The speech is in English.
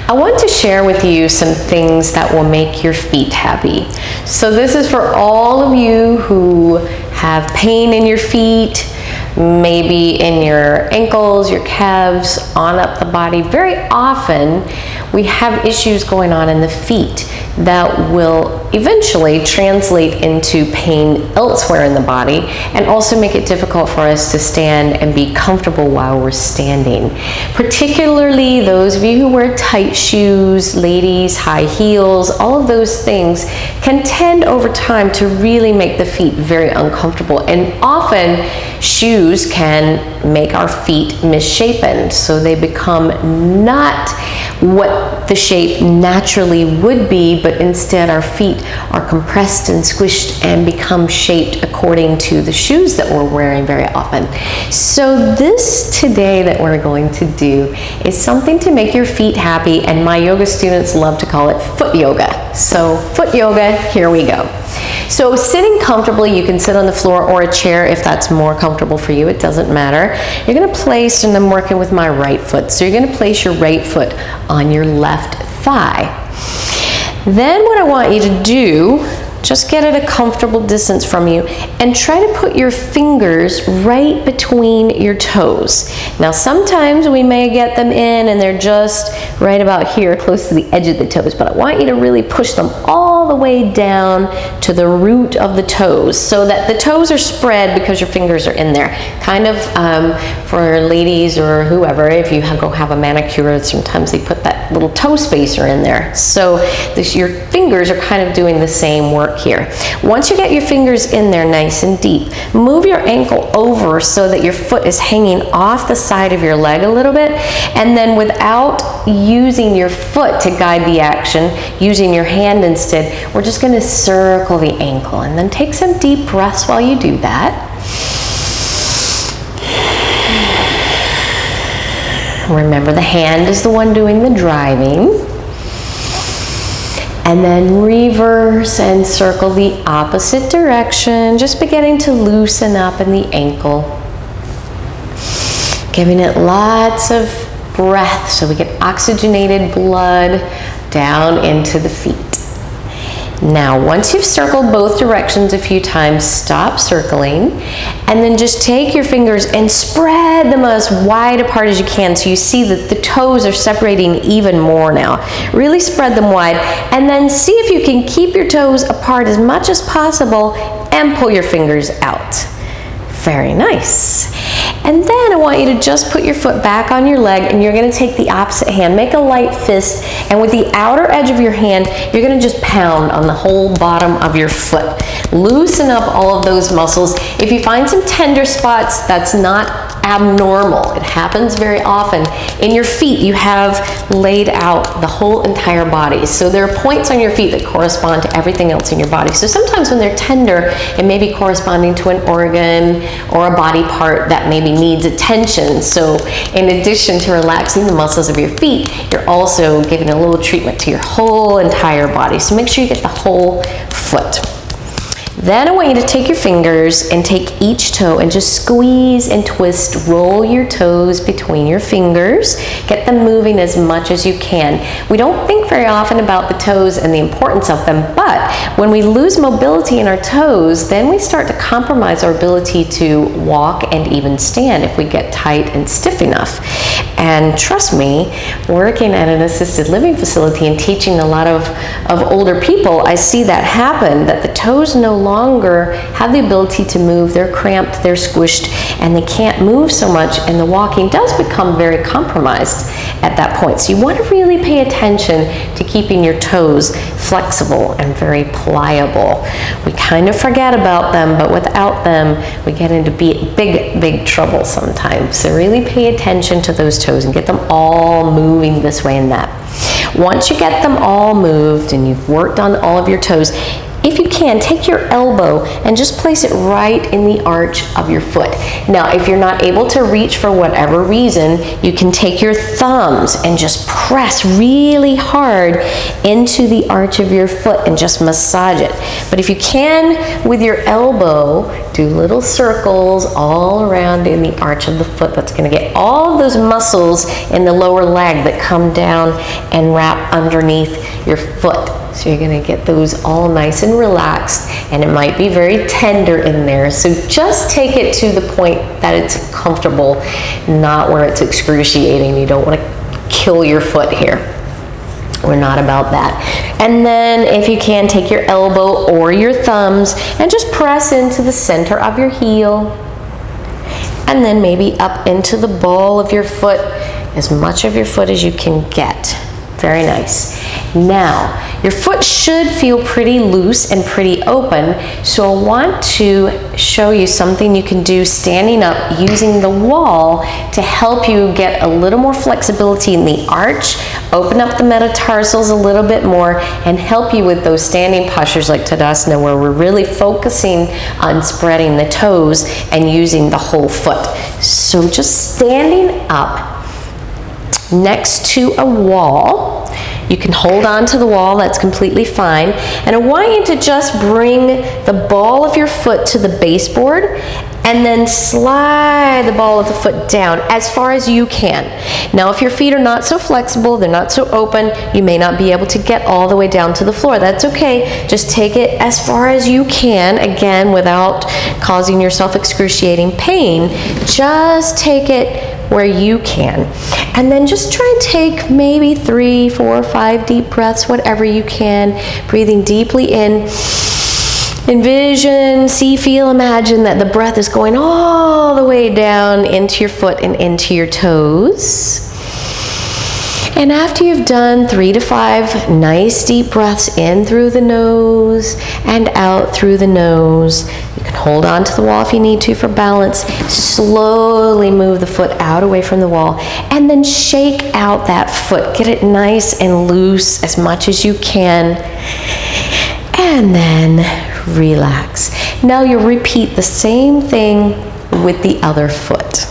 I want to share with you some things that will make your feet happy. So this is for all of you who have pain in your feet, maybe in your ankles, your calves, on up the body. Very often we have issues going on in the feet that will eventually translate into pain elsewhere in the body and also make it difficult for us to stand and be comfortable while we're standing. Particularly those of you who wear tight shoes, ladies, high heels, all of those things can tend over time to really make the feet very uncomfortable. And often shoes can make our feet misshapen, so they become not what the shape naturally would be, but instead our feet are compressed and squished and become shaped according to the shoes that we're wearing very often. So this today that we're going to do is something to make your feet happy, and my yoga students love to call it foot yoga. So foot yoga, here we go. So sitting comfortably, you can sit on the floor or a chair if that's more comfortable for you, it doesn't matter. You're going to place, and I'm working with my right foot, so you're going to place your right foot on your left thigh. Then what I want you to do, just get at a comfortable distance from you and try to put your fingers right between your toes. Now sometimes we may get them in and they're just right about here, close to the edge of the toes, but I want you to really push them all the way down to the root of the toes so that the toes are spread because your fingers are in there. Kind of for ladies or whoever, if you go have a manicure, sometimes they put that little toe spacer in there. So your fingers are kind of doing the same work here. Once you get your fingers in there nice and deep, move your ankle over so that your foot is hanging off the side of your leg a little bit, and then without using your foot to guide the action, using your hand instead, we're just going to circle the ankle, and then take some deep breaths while you do that. Remember, the hand is the one doing the driving. And then reverse and circle the opposite direction, just beginning to loosen up in the ankle. Giving it lots of breath so we get oxygenated blood down into the feet. Now, once you've circled both directions a few times, stop circling, and then just take your fingers and spread them as wide apart as you can so you see that the toes are separating even more now. Really spread them wide, and then see if you can keep your toes apart as much as possible and pull your fingers out. Very nice. And then I want you to just put your foot back on your leg, and you're going to take the opposite hand. Make a light fist, and with the outer edge of your hand, you're going to just pound on the whole bottom of your foot. Loosen up all of those muscles. If you find some tender spots, that's not abnormal. It happens very often. In your feet, you have laid out the whole entire body. So there are points on your feet that correspond to everything else in your body. So sometimes when they're tender, it may be corresponding to an organ or a body part that maybe needs attention. So in addition to relaxing the muscles of your feet, you're also giving a little treatment to your whole entire body. So make sure you get the whole foot. Then I want you to take your fingers and take each toe and just squeeze and twist, roll your toes between your fingers. Get them moving as much as you can. We don't think very often about the toes and the importance of them, but when we lose mobility in our toes, then we start to compromise our ability to walk and even stand if we get tight and stiff enough. And trust me, working at an assisted living facility and teaching a lot of older people, I see that happen, that the toes no longer have the ability to move. They're cramped, they're squished, and they can't move so much, and the walking does become very compromised at that point. So you want to really pay attention to keeping your toes flexible and very pliable. We kind of forget about them, but without them, we get into big trouble sometimes. So really pay attention to those toes and get them all moving this way and that. Once you get them all moved and you've worked on all of your toes, if you can, take your elbow and just place it right in the arch of your foot. Now, if you're not able to reach for whatever reason, you can take your thumbs and just press really hard into the arch of your foot and just massage it. But if you can, with your elbow, do little circles all around in the arch of the foot. That's going to get all of those muscles in the lower leg that come down and wrap underneath your foot. So you're going to get those all nice and relaxed, and it might be very tender in there. So just take it to the point that it's comfortable, not where it's excruciating. You don't want to kill your foot here. We're not about that. And then if you can, take your elbow or your thumbs and just press into the center of your heel, and then maybe up into the ball of your foot, as much of your foot as you can get. Very nice. Now, your foot should feel pretty loose and pretty open, so I want to show you something you can do standing up using the wall to help you get a little more flexibility in the arch, open up the metatarsals a little bit more, and help you with those standing postures like Tadasana, where we're really focusing on spreading the toes and using the whole foot. So just standing up next to a wall. You can hold on to the wall, that's completely fine. And I want you to just bring the ball of your foot to the baseboard and then slide the ball of the foot down as far as you can. Now, if your feet are not so flexible, they're not so open, you may not be able to get all the way down to the floor. That's okay. Just take it as far as you can, again, without causing yourself excruciating pain. Just take it where you can. And then just try and take maybe 3, 4, 5 deep breaths, whatever you can, breathing deeply in. Envision, see, feel, imagine that the breath is going all the way down into your foot and into your toes. And after you've done 3 to 5 nice deep breaths in through the nose and out through the nose, you can hold on to the wall if you need to for balance. Slowly move the foot out away from the wall and then shake out that foot. Get it nice and loose as much as you can. And then relax. Now you'll repeat the same thing with the other foot.